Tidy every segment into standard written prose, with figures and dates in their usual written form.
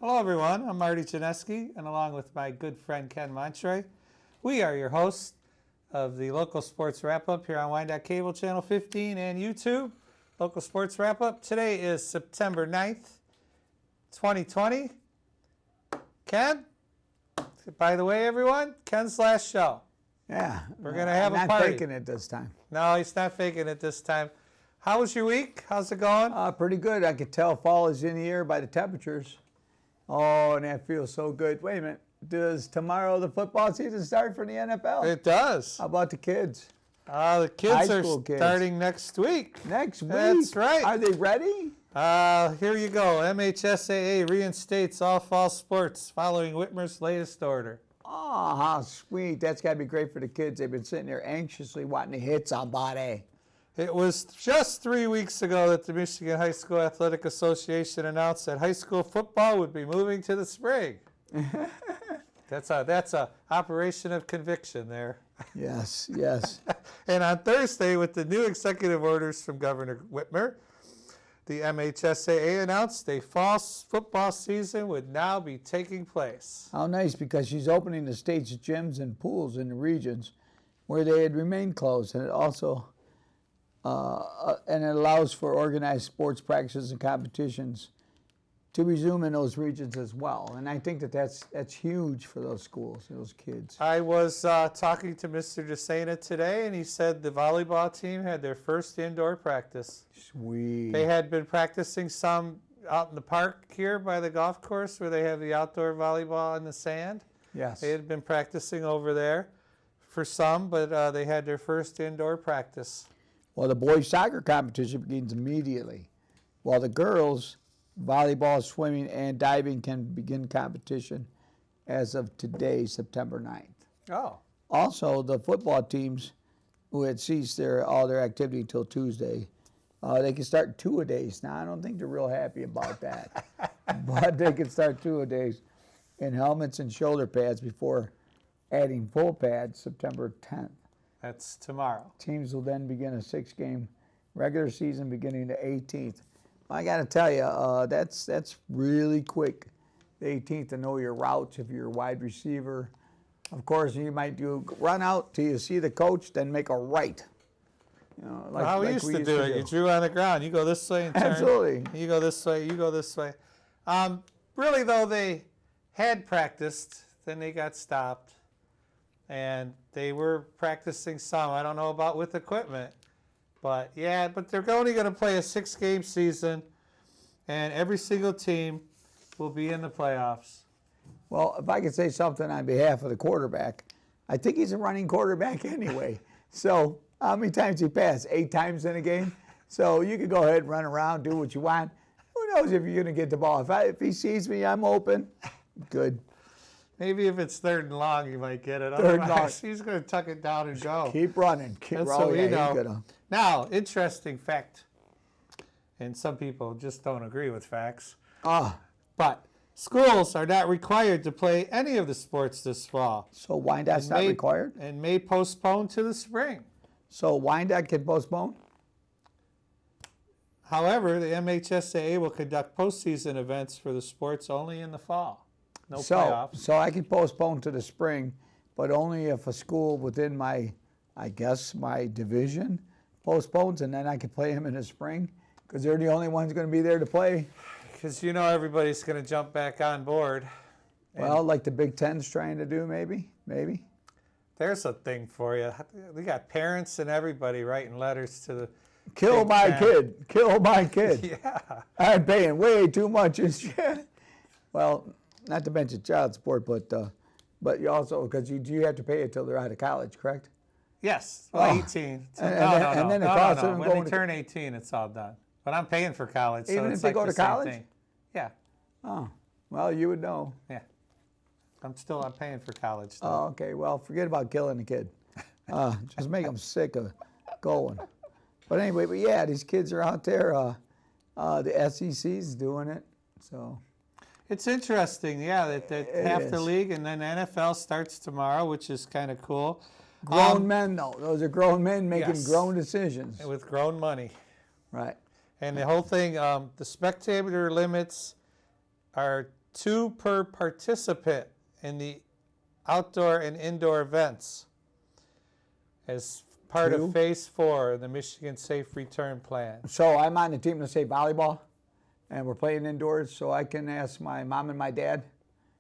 Hello, everyone. I'm Marty Janeski, and along with my good friend Ken Montre, we are your hosts of the Local Sports Wrap-Up here on Wyandotte Cable Channel 15 and YouTube. Local Sports Wrap-Up. Today is September 9th, 2020. Ken, by the way, everyone, Ken's last show. Yeah. We're going to have a party. Not faking it this time. No, he's not faking it this time. How was your week? How's it going? Pretty good. I could tell fall is in the air by the temperatures. Oh, and that feels so good. Wait a minute. Does tomorrow the football season start for the NFL? It does. How about the kids? The kids are starting next week. Next week? That's right. Are they ready? Here you go. MHSAA reinstates all fall sports following Whitmer's latest order. Oh, how sweet. That's got to be great for the kids. They've been sitting there anxiously wanting to hit somebody. It was just 3 weeks ago that the Michigan High School Athletic Association announced that high school football would be moving to the spring. That's a operation of conviction there. Yes, yes. And on Thursday, with the new executive orders from Governor Whitmer, the MHSAA announced a fall football season would now be taking place. How nice, because she's opening the state's gyms and pools in the regions where they had remained closed, and it also and it allows for organized sports practices and competitions to resume in those regions as well. And I think that's huge for those schools, those kids. I was talking to Mr. DeSena today, and he said the volleyball team had their first indoor practice. Sweet. They had been practicing some out in the park here by the golf course where they have the outdoor volleyball in the sand. Yes. They had been practicing over there for some, but they had their first indoor practice. Well, the boys' soccer competition begins immediately, while the girls' volleyball, swimming, and diving can begin competition as of today, September 9th. Oh. Also, the football teams who had ceased all their activity until Tuesday, they can start two-a-days. Now, I don't think they're real happy about that, but they can start two-a-days in helmets and shoulder pads before adding full pads September 10th. That's tomorrow. Teams will then begin a 6-game regular season beginning the 18th. I got to tell you, that's really quick, the 18th, to know your routes if you're a wide receiver. Of course, you might run out till you see the coach, then make a right. You know, like how we used to do it. You drew on the ground. You go this way and turn. Absolutely. You go this way. You go this way. Really, though, they had practiced. Then they got stopped. And they were practicing some. I don't know about with equipment. But, yeah, but they're only going to play a 6-game season, and every single team will be in the playoffs. Well, if I could say something on behalf of the quarterback, I think he's a running quarterback anyway. So how many times he passed? 8 times in a game? So you can go ahead and run around, do what you want. Who knows if you're going to get the ball? If he sees me, I'm open. Good. Maybe if it's 3rd and long, you might get it. Third and long. He's going to tuck it down and go. Keep running. That's what we know. Now, interesting fact, and some people just don't agree with facts, but schools are not required to play any of the sports this fall. So Wyandott's not required? And may postpone to the spring. So Wyandotte can postpone? However, the MHSAA will conduct postseason events for the sports only in the fall. No playoffs. So I can postpone to the spring, but only if a school within my division postpones, and then I can play them in the spring because they're the only ones going to be there to play. Because you know everybody's going to jump back on board. Well, like the Big Ten's trying to do, maybe. There's a thing for you. We got parents and everybody writing letters to the Kill my kid. Kill my kid. Yeah. I'm paying way too much. Well, not to mention child support, but you also, because you have to pay it till they're out of college, correct? Yes, 18. And then the cost of them when they turn 18, it's all done. But I'm paying for college, even so if it's they like go to college? Thing. Yeah. Oh, well, you would know. Yeah. I'm paying for college. Though. Oh, okay. Well, forget about killing the kid. Just make them sick of going. But anyway, yeah, these kids are out there. The SEC's doing it, so. It's interesting, yeah, that half the league, and then NFL starts tomorrow, which is kind of cool. Grown men, though. Those are grown men making grown decisions. And with grown money. Right. And the whole thing, the spectator limits are 2 per participant in the outdoor and indoor events as part 2? of Phase 4 of the Michigan Safe Return Plan. So I'm on the team, let's say volleyball, and we're playing indoors, so I can ask my mom and my dad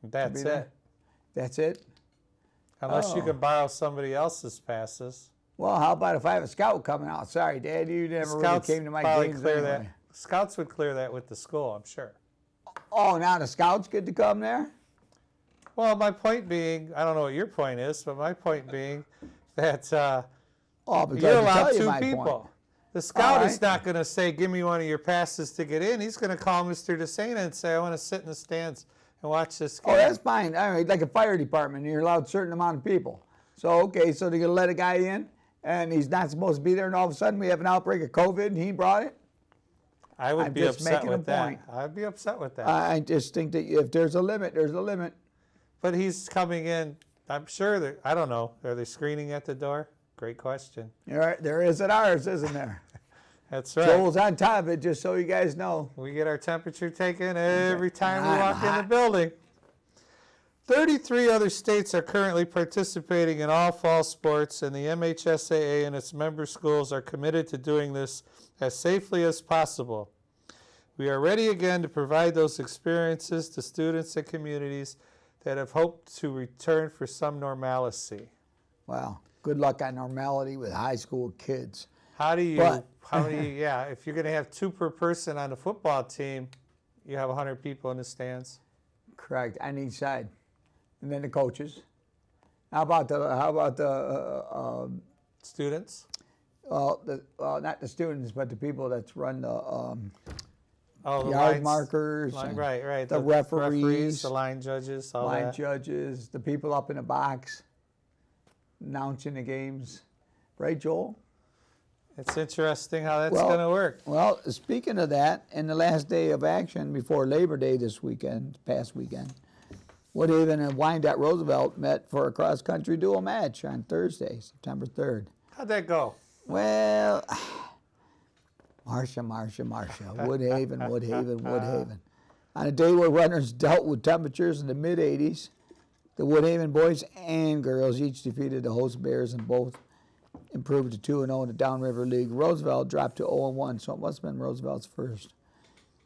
to That's be there? it. That's it? Unless you Oh. can borrow somebody else's passes. Well, how about if I have a scout coming out? Sorry, Dad, you never really Scouts came to my probably games clear anyway. that. Scouts would clear that with the school, I'm sure. Oh, now the scouts get to come there? Well, my point being, I don't know what your point is, but my point being that Oh, because you're to allowed tell you 2 my people. point. The scout All is right. not going to say, give me one of your passes to get in. He's going to call Mr. DeSena and say, I want to sit in the stands and watch this game. Oh, that's fine. All right, like a fire department, you're allowed a certain amount of people. So, okay, so they're going to let a guy in, and he's not supposed to be there, and all of a sudden we have an outbreak of COVID, and he brought it? I would I'm be just upset making a with that. point. I'd be upset with that. I just think that if there's a limit, there's a limit. But he's coming in, I'm sure that, I don't know, are they screening at the door? Great question. All right, there is at ours, isn't there? That's right. Joel's on top of it, just so you guys know. We get our temperature taken every time we I'm walk in the hot. building. 33 other states are currently participating in all fall sports, and the MHSAA and its member schools are committed to doing this as safely as possible. We are ready again to provide those experiences to students and communities that have hoped to return for some normalcy. Wow, good luck on normality with high school kids. How do you, But- if you're going to have 2 per person on the football team, you have 100 people in the stands. Correct, on each side. And then the coaches. How about the Students? not the students, but the people that run the Oh, the yard lines- markers, line- and right. the referees, the line judges, all line that. judges, the people up in the box announcing the games. Right, Joel? It's interesting how that's Well- going to work. Well, speaking of that, in the last day of action before Labor Day past weekend, Woodhaven and Wyandotte Roosevelt met for a cross-country dual match on Thursday, September 3rd. How'd that go? Well, Marcia, Woodhaven. On a day where runners dealt with temperatures in the mid-80s, the Woodhaven boys and girls each defeated the host Bears and both improved to 2-0 in the Downriver League. Roosevelt dropped to 0-1, so it must have been Roosevelt's first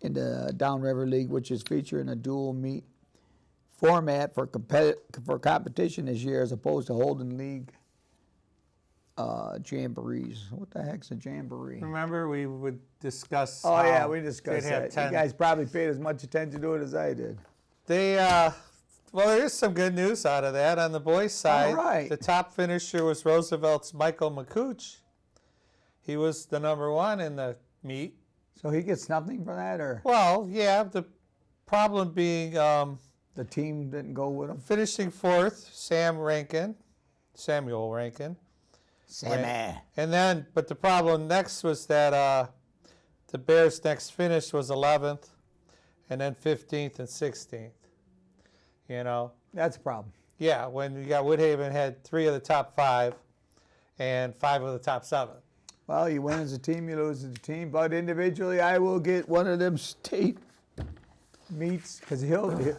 in the Downriver League, which is featuring a dual meet format for competition this year as opposed to holding league jamborees. What the heck's a jamboree? Remember, we would discuss. Oh, how yeah, we discussed they'd have that. 10 You guys probably paid as much attention to it as I did. They, well, there is some good news out of that. On the boys' side, right. the top finisher was Roosevelt's Michael McCooch. He was the number 1 in the meet. So he gets nothing for that, or Well, yeah, the problem being the team didn't go with him? finishing 4th, Samuel Rankin. Sammy. And then, but the problem next was that the Bears' next finish was 11th, and then 15th and 16th. You know, That's a problem. yeah, when you got Woodhaven had 3 of the top 5 and 5 of the top 7. Well, you win as a team, you lose as a team. But individually, I will get one of them state meets because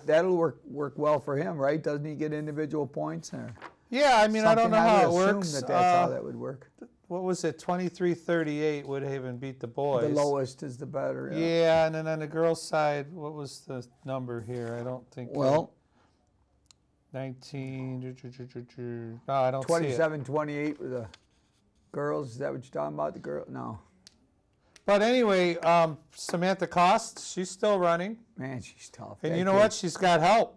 that'll work well for him, right? Doesn't he get individual points? Or Yeah, I mean, I don't know I how would it assume works. that's how that would work. What was it? 23-38. Woodhaven beat the boys. The lowest is the better. Yeah, and then on the girls' side, what was the number here? I don't think. Well, 19. No, I don't see it. 27-28 with the girls. Is that what you're talking about? The girl? No. But anyway, Samantha Cost, she's still running. Man, she's tough. And That you know kid- what? She's got help.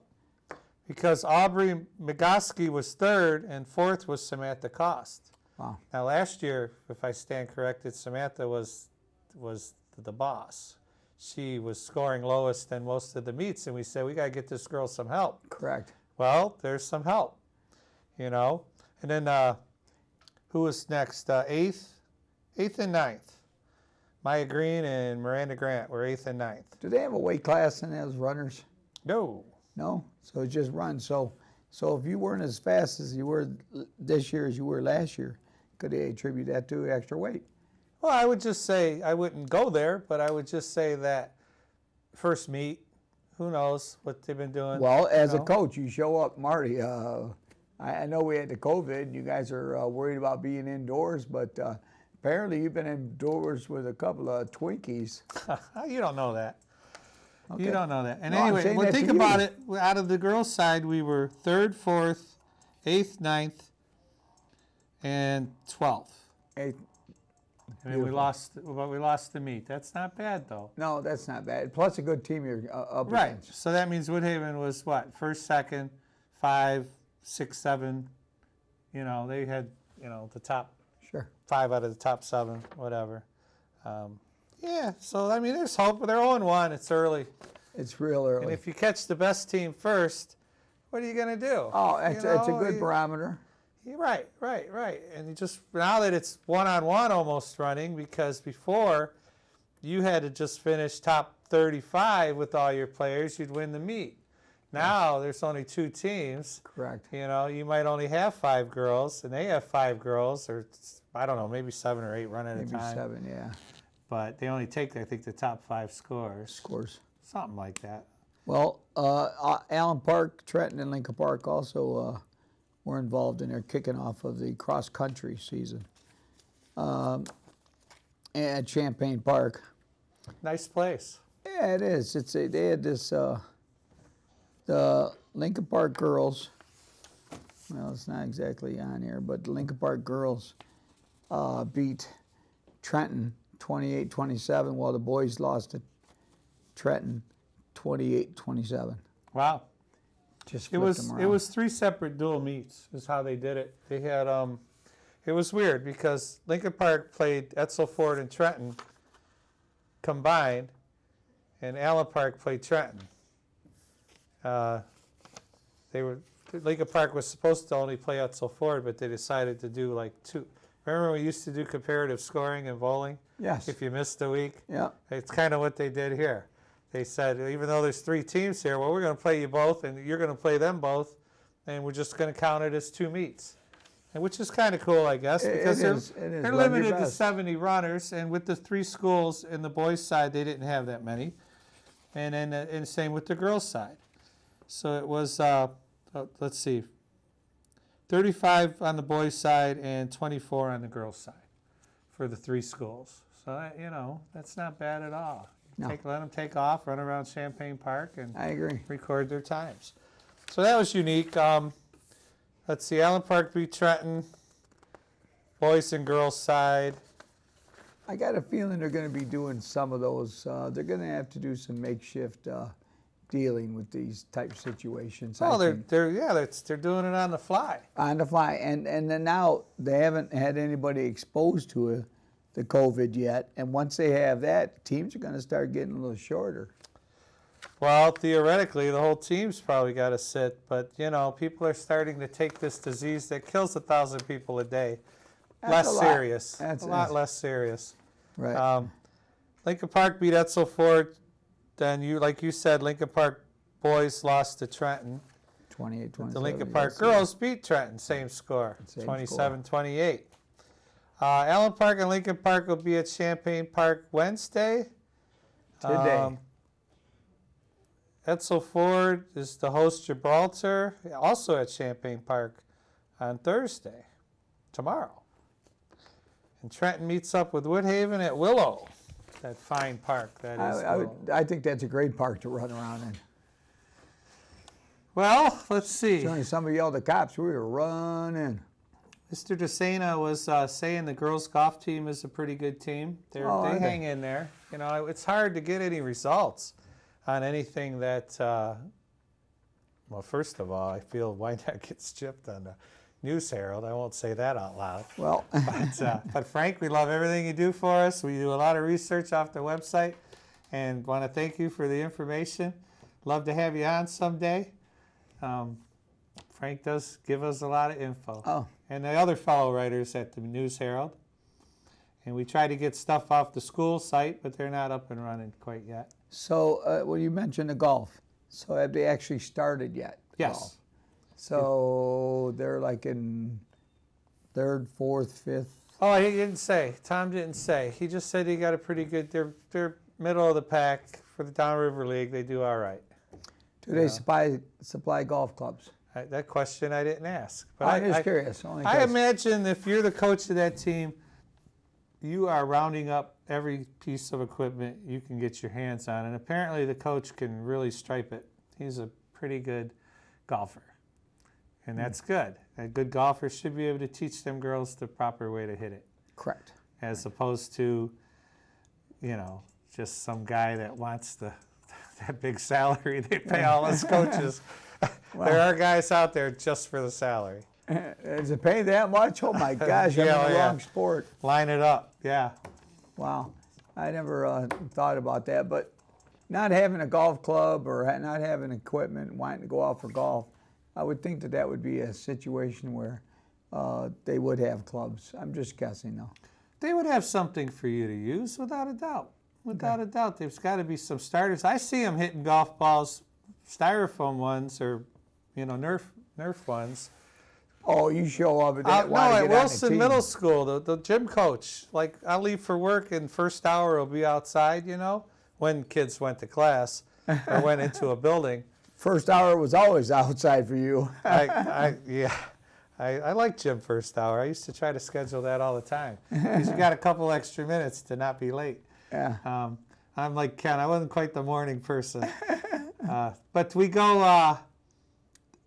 Because Aubrey McGoskey was 3rd and 4th was Samantha Cost. Wow. Now last year, if I stand corrected, Samantha was the boss. She was scoring lowest in most of the meets, and we said, we got to get this girl some help. Correct. Well, there's some help, you know. And then who was next? 8th and 9th. Maya Green and Miranda Grant were 8th and 9th. Do they have a weight class in those runners? No. No? So it's just run. So if you weren't as fast as you were this year as you were last year, could they attribute that to extra weight? Well, I would just say, I wouldn't go there, but I would just say that first meet, who knows what they've been doing. Well, as you a know. coach, you show up, Marty. I know we had the COVID. You guys are worried about being indoors, but apparently you've been indoors with a couple of Twinkies. You don't know that. Okay. You don't know that. And No, I'm anyway, saying well, that think to you. about it. Out of the girls' side, we were 3rd, 4th, 8th, 9th, and 12th. Hey, I mean, we Beautiful. lost the meet. That's not bad, though. no, that's not bad. Plus a good team you're up Right. against. So that means Woodhaven was what? 1st, 2nd, 5, 6, 7. You know, they had, the top Sure. 5 out of the top 7, whatever. Yeah, so, I mean, there's hope. They're 0-1. It's early. It's real early. And if you catch the best team first, what are you going to do? oh, it's a good you- barometer. Right. And you just, now that it's 1-on-1 almost running, because before you had to just finish top 35 with all your players, you'd win the meet. Now there's only 2 teams. Correct. You might only have 5 girls, and they have 5 girls, or I don't know, maybe 7 or 8 run at Maybe a time. 7, yeah. But they only take, I think, the top 5 scores. Scores. Something like that. Well, Allen Park, Trenton, and Lincoln Park also were involved in their kicking off of the cross-country season at Champaign Park. Nice place. Yeah, it is. They had this, the Lincoln Park girls, well, it's not exactly on here, but the Lincoln Park girls beat Trenton 28-27, while the boys lost to Trenton 28-27. Wow. Just It flipped was them it around. was 3 separate dual meets is how they did it. They had it was weird because Lincoln Park played Etzel Ford and Trenton combined, and Allen Park played Trenton. Lincoln Park was supposed to only play Etzel Ford, but they decided to do like 2. Remember we used to do comparative scoring in bowling? Yes. If you missed a week? Yeah. It's kind of what they did here. They said, even though there's 3 teams here, well, we're going to play you both, and you're going to play them both, and we're just going to count it as 2 meets, and which is kind of cool, I guess, because It is. they're Love your limited to best. 70 runners, and with the 3 schools in the boys' side, they didn't have that many, and then and same with the girls' side. So it was, let's see, 35 on the boys' side and 24 on the girls' side for the 3 schools. So that's not bad at all. No. Let them take off, run around Champaign Park, and I agree. record their times. So that was unique. Let's see, Allen Park beat Trenton, boys and girls side. I got a feeling they're going to be doing some of those. They're going to have to do some makeshift dealing with these type of situations. Oh, I think. they're doing it on the fly. On the fly, and then now they haven't had anybody exposed to the COVID yet, and once they have that, teams are going to start getting a little shorter. Well, theoretically, the whole team's probably got to sit, but people are starting to take this disease that kills 1,000 people a day That's less a lot. serious. That's a lot less serious. Right. Lincoln Park beat Etzel Ford. Then like you said, Lincoln Park boys lost to Trenton. 28-27. The Lincoln Park girls beat Trenton, same score, Same 27-28. Allen Park and Lincoln Park will be at Champaign Park Wednesday. Today. Etzel Ford is the host Gibraltar, also at Champaign Park on Thursday, tomorrow. And Trenton meets up with Woodhaven at Willow, that fine park that is. Willow. I think that's a great park to run around in. Well, let's see. Johnny, somebody yelled at cops. We were running. Mr. DeSena was saying the girls' golf team is a pretty good team. They hang in there. It's hard to get any results on anything that, well, first of all, I feel Wyandotte gets chipped on the News Herald. I won't say that out loud. Well, But Frank, we love everything you do for us. We do a lot of research off the website and want to thank you for the information. Love to have you on someday. Frank does give us a lot of info. Oh. And the other fellow writers at the News Herald. And we try to get stuff off the school site, but they're not up and running quite yet. so well, you mentioned the golf. So have they actually started yet? Yes. Golf? So they're like in 3rd, 4th, 5th. Oh, he didn't say. Tom didn't say. He just said he got a pretty good, they're middle of the pack for the Downriver League. They do all right. Do they supply golf clubs? That question I didn't ask. But I'm just curious. Only I 'cause- imagine if you're the coach of that team, you are rounding up every piece of equipment you can get your hands on. And apparently the coach can really stripe it. He's a pretty good golfer. And that's good. A good golfer should be able to teach them girls the proper way to hit it. Correct. As opposed to, just some guy that wants that big salary they pay all us coaches. There are guys out there just for the salary. Does it pay that much? Oh my gosh, I'm in the wrong sport. Line it up, yeah. Wow. I never thought about that, but not having a golf club or not having equipment, wanting to go out for golf, I would think that would be a situation where they would have clubs. I'm just guessing, though. They would have something for you to use, without a doubt. Without a doubt, there's got to be some starters. I see them hitting golf balls, styrofoam ones, or Nerf ones. Oh, you show up at that. No, at Wilson Middle School, the gym coach. Like, I'll leave for work, and first hour will be outside. When kids went to class or went into a building. First hour was always outside for you. I like gym first hour. I used to try to schedule that all the time because you got a couple extra minutes to not be late. Yeah. I'm like Ken. I wasn't quite the morning person, but we go.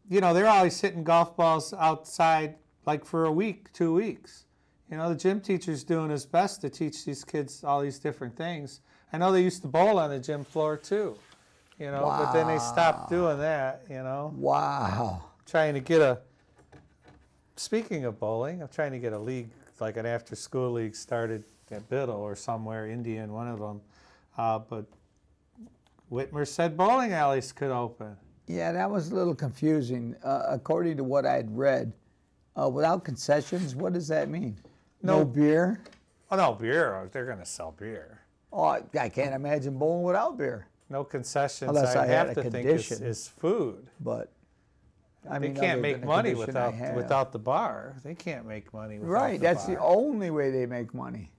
They're always hitting golf balls outside, like for a week, 2 weeks. The gym teacher's doing his best to teach these kids all these different things. I know they used to bowl on the gym floor too. Wow. But then they stopped doing that. Wow. Speaking of bowling, I'm trying to get a league, like an after-school league, started at Biddle or somewhere, Indian, one of them. But Whitmer said bowling alleys could open. Yeah, that was a little confusing. According to what I'd read, without concessions, what does that mean? No beer? Oh, no beer. They're going to sell beer. Oh, I can't imagine bowling without beer. No concessions. Unless I have had to a think condition. is food. But I They mean, can't other make than a money condition I without have. the bar. They can't make money without Right, the that's bar. the only way they make money.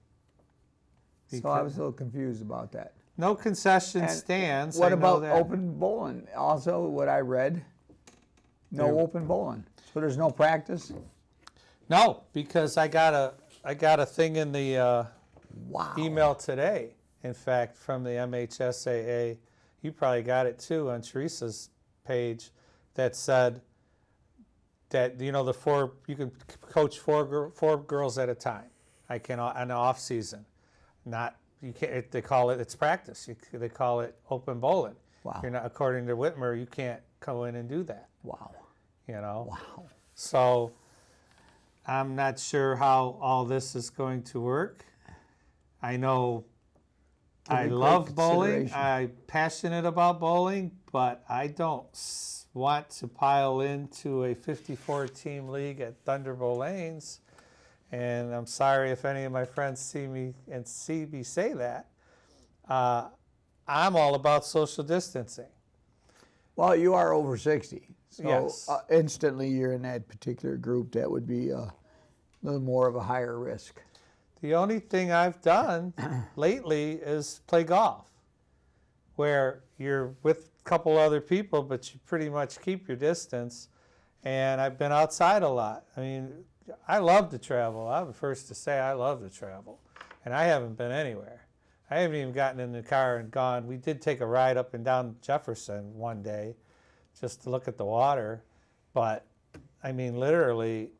So I Because- was a little confused about that. No concession And stands. What I know about that. open bowling? Also, what I read, no There- open bowling. So there's no practice? No, because I got a thing in the Wow. email today. In fact, from the MHSAA, you probably got it too on Teresa's page, that said that you can coach four girls at a time. I can on the off season, not you can't. They call it's practice. They call it open bowling. Wow. You're not, according to Whitmer, you can't go in and do that. Wow. Wow. Wow. So I'm not sure how all this is going to work. I know I Give it love great bowling. consideration. I'm passionate about bowling, but I don't want to pile into a 54-team league at Thunderbolt Lanes. And I'm sorry if any of my friends see me say that. I'm all about social distancing. Well, you are over 60. So Yes. Instantly you're in that particular group that would be a little more of a higher risk. The only thing I've done lately is play golf, where you're with a couple other people, but you pretty much keep your distance. And I've been outside a lot. I mean, I love to travel. I'm the first to say I love to travel. And I haven't been anywhere. I haven't even gotten in the car and gone. We did take a ride up and down Jefferson one day just to look at the water. But, I mean, literally,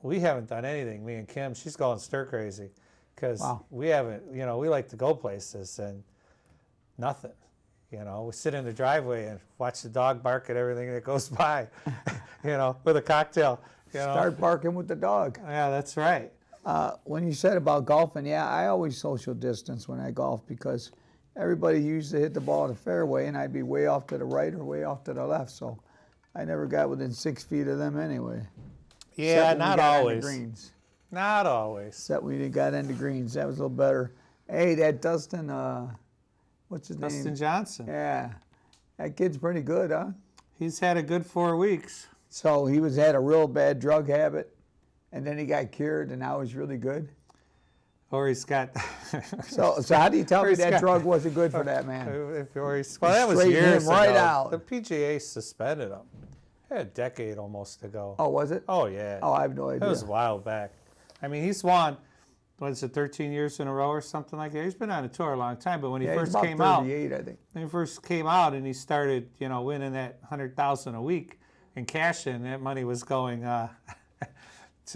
we haven't done anything. Me and Kim, she's going stir crazy because Wow. we haven't, we like to go places and nothing. We sit in the driveway and watch the dog bark at everything that goes by, with a cocktail. Start barking with the dog. Yeah, that's right. When you said about golfing, yeah, I always social distance when I golf because everybody used to hit the ball in the fairway and I'd be way off to the right or way off to the left. So I never got within 6 feet of them anyway. Yeah, Except when we not got on the always. greens. Not always. Except when we got into greens. That was a little better. Hey, that Dustin, what's his Dustin name? Johnson. Yeah. That kid's pretty good, huh? He's had a good 4 weeks. So he had a real bad drug habit, and then he got cured, and now he's really good. Or he's got So how do you tell me He's that got- drug wasn't good for that man? Well, that was Straighten years him right ago. out. The PGA suspended him. A decade almost ago. Oh, was it? Oh, yeah. Oh, I have no That idea. was a while back. I mean, he's won, what is it, 13 years in a row or something like that? He's been on a tour a long time, but when he Yeah, he's first about came out, 38, I think. when he first came out and he started, winning that $100,000 a week and cashing, that money was going to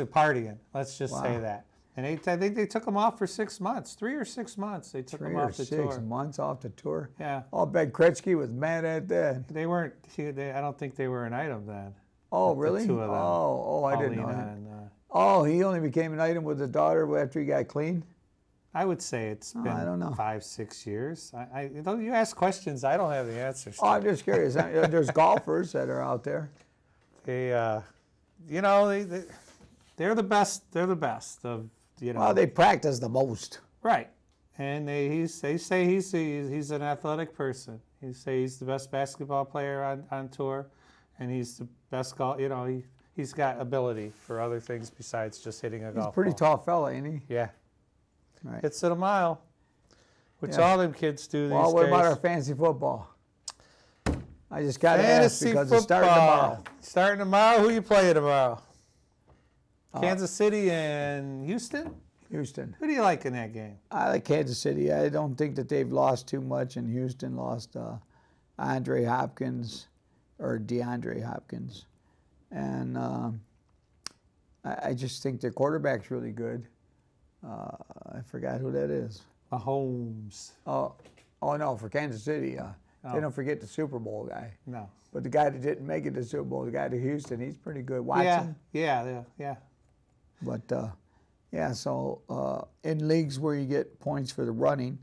partying. Let's just say that. And I think they took him off for 6 months, 3 or 6 months. They took him off the tour. 6 months off the tour. Yeah. I'll bet Kretzky was mad at that. They weren't. I don't think they were an item then. Oh, The really? two of them. Oh, I didn't know. Paulina that. and, Oh, he only became an item with his daughter after he got clean? I would say it's been I don't know. 5-6 years. You ask questions, I don't have the answers. Oh, I'm just curious. There's golfers that are out there. They're the best. They're the best of Well, they practice the most. Right, and they say he's an athletic person. He say he's the best basketball player on tour, and he's the best golf. He's got ability for other things besides just hitting a golf He's a pretty ball. tall fella, ain't he? Yeah, Right. hits it a mile, which Yeah. all them kids do these Well, what days. about our fantasy football? I just got to ask Fantasy because football. it's starting tomorrow. Starting tomorrow. Who you playing tomorrow? Uh, Kansas City and Houston. Houston. Who do you like in that game? I like Kansas City. I don't think that they've lost too much, and Houston lost DeAndre Hopkins, and I just think their quarterback's really good. I forgot who that is. Mahomes. Oh no, for Kansas City. Oh. They don't forget the Super Bowl guy. No. But the guy that didn't make it to the Super Bowl, the guy to Houston, he's pretty good. Watson. Yeah. But so in leagues where you get points for the running,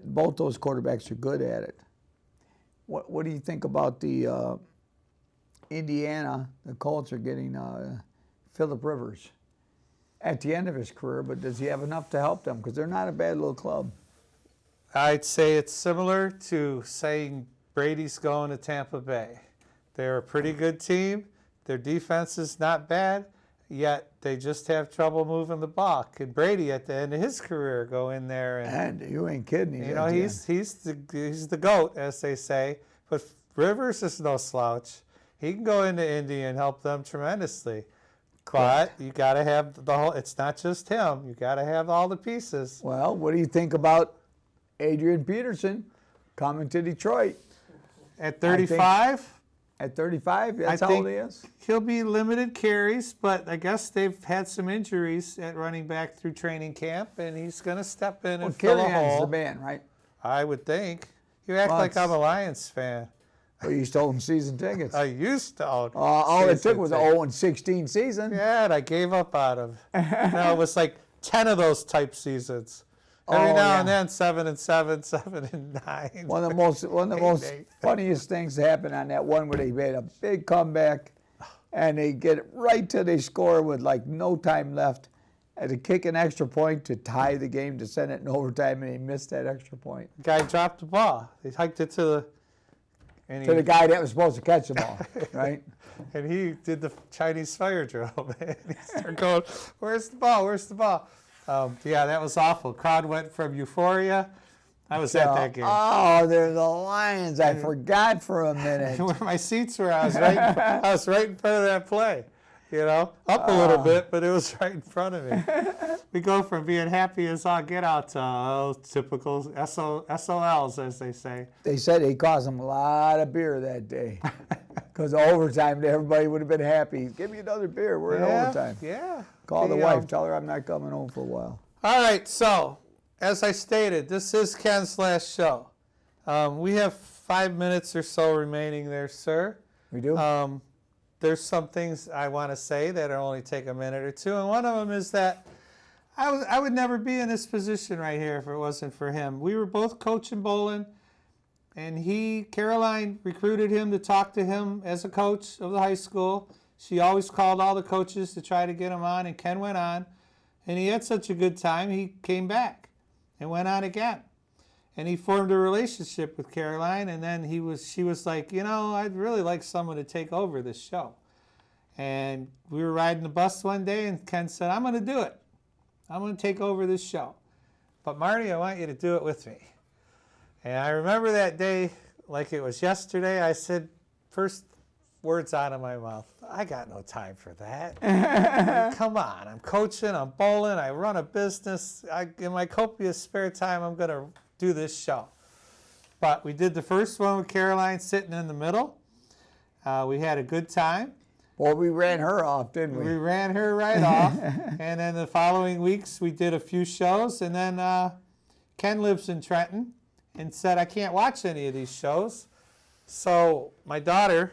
both those quarterbacks are good at it. What do you think about the Indiana? The Colts are getting Phillip Rivers at the end of his career, but does he have enough to help them? Because they're not a bad little club. I'd say it's similar to saying Brady's going to Tampa Bay. They're a pretty good team. Their defense is not bad, yet they just have trouble moving the ball. Could Brady at the end of his career go in there and And you ain't kidding. he's the GOAT, as they say. But Rivers is no slouch. He can go into Indy and help them tremendously. But you got to have the whole. It's not just him. You got to have all the pieces. Well, what do you think about Adrian Peterson coming to Detroit At 35, at 35? That's I how old think he is. he'll be limited carries, but I guess they've had some injuries at running back through training camp, and he's going to step in Well, and fill a Carrion's hole. the man, right? I would think. You act Well, like I'm a it's- Lions fan. Well, you stole season tickets. I used to own. All it took was season an 0-16 season. Yeah, and I gave up on him. No, it was like 10 of those type seasons. Every now and then, 7-7, 7-9. One of the most 8-8. funniest things happened on that one where they made a big comeback, and they get it right till they score with like no time left, and to kick an extra point to tie the game to send it in overtime, and he missed that extra point. Guy dropped the ball. He hiked it to the. And To the guy that was supposed to catch the ball, right? And he did the Chinese fire drill, man. He started going, "Where's the ball? Where's the ball?" Yeah, that was awful. Crowd went from euphoria. I was at that game. Oh, they're the Lions. I forgot for a minute. Where my seats were, I was right in front of that play. Up a little bit, but it was right in front of me. We go from being happy as all get out to typical SOLs, as they say. They said they cost them a lot of beer that day. Because overtime, everybody would have been happy. Give me another beer. We're in overtime. Yeah. Call the wife. Tell her I'm not coming home for a while. All right, so as I stated, this is Ken's last show. We have 5 minutes or so remaining there, sir. We do? There's some things I want to say that will only take a minute or two, and one of them is that I would never be in this position right here if it wasn't for him. We were both coaching bowling, and Caroline recruited him to talk to him as a coach of the high school. She always called all the coaches to try to get him on, and Ken went on, and he had such a good time, he came back and went on again. And he formed a relationship with Caroline, and then she was like, I'd really like someone to take over this show. And we were riding the bus one day, and Ken said, I'm going to do it. I'm going to take over this show. but Marty, I want you to do it with me. And I remember that day like it was yesterday. I said, first words out of my mouth, I got no time for that. I mean, come on, I'm coaching, I'm bowling, I run a business. In my copious spare time, I'm going to do this show. But we did the first one with Caroline sitting in the middle. We had a good time. Well, we ran her off, didn't we? We ran her right off. And then the following weeks, we did a few shows. And then Ken lives in Trenton and said, I can't watch any of these shows. So my daughter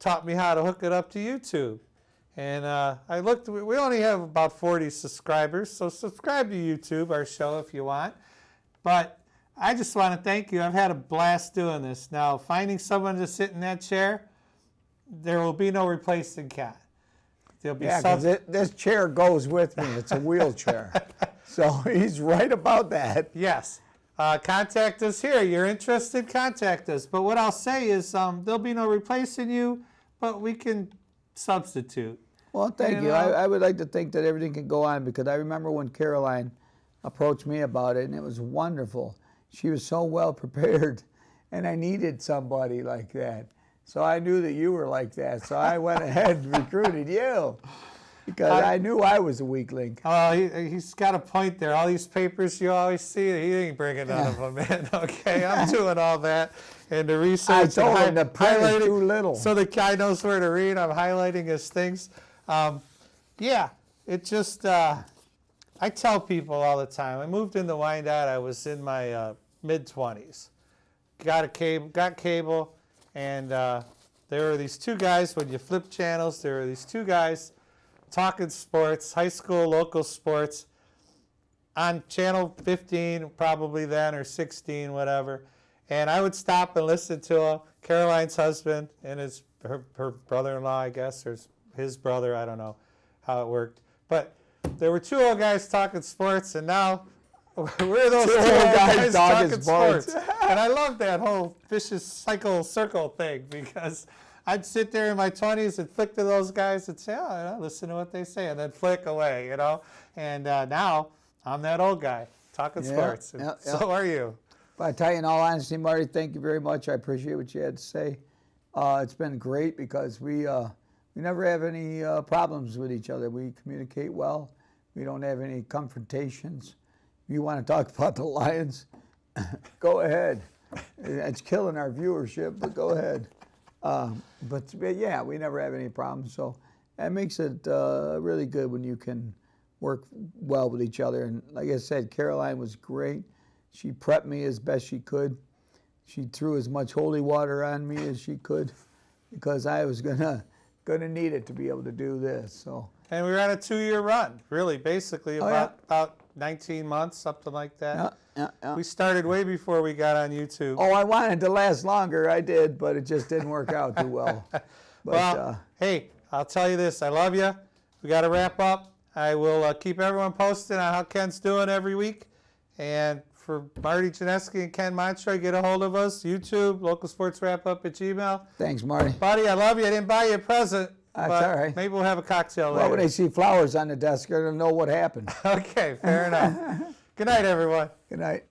taught me how to hook it up to YouTube. And I looked, we only have about 40 subscribers. So subscribe to YouTube, our show, if you want. But I just want to thank you. I've had a blast doing this. Now, finding someone to sit in that chair, there will be no replacing Ken. There'll be because this chair goes with me. It's a wheelchair. So he's right about that. Yes. Contact us here. You're interested, contact us. But what I'll say is there'll be no replacing you, but we can substitute. Well, thank you. I would like to think that everything can go on, because I remember when Caroline approached me about it, and it was wonderful. She was so well prepared, and I needed somebody like that. So I knew that you were like that. So I went ahead and recruited you, because I knew I was a weak link. Oh, he's got a point there. All these papers you always see, he ain't bringing none of them in. Okay, I'm doing all that. And the research. I told him the print is too little. So the guy knows where to read. I'm highlighting his things. Yeah, it just, I tell people all the time. I moved into Wyandotte. I was in my mid-20s. Got cable. And there are these two guys, when you flip channels, there are these two guys talking sports, high school, local sports, on channel 15 probably then, or 16, whatever. And I would stop and listen to them. Caroline's husband and her brother-in-law, I guess, or his brother, I don't know how it worked. But there were two old guys talking sports, and now we're those two old guys talking sports. And I love that whole vicious circle thing, because I'd sit there in my 20s and flick to those guys and say, oh, listen to what they say, and then flick away, And now I'm that old guy talking sports. And so are you. But I tell you, in all honesty, Marty, thank you very much. I appreciate what you had to say. It's been great, because we never have any problems with each other. We communicate well. We don't have any confrontations. If you want to talk about the Lions, go ahead. It's killing our viewership, but go ahead. But yeah, we never have any problems. So that makes it really good when you can work well with each other. And like I said, Caroline was great. She prepped me as best she could. She threw as much holy water on me as she could, because I was gonna need it to be able to do this. So. And we were on a 2-year run, really, basically about 19 months, something like that. Yeah. We started way before we got on YouTube. Oh, I wanted to last longer. I did, but it just didn't work out too well. But, hey, I'll tell you this. I love you. We got to wrap up. I will keep everyone posted on how Ken's doing every week. And for Marty Janeski and Ken Montroy, get a hold of us. YouTube, localsportswrapup@gmail. Thanks, Marty. Buddy, I love you. I didn't buy you a present. That's all right. Maybe we'll have a cocktail later. Well, when they see flowers on the desk, they're going to know what happened. Okay, fair enough. Good night, everyone. Good night.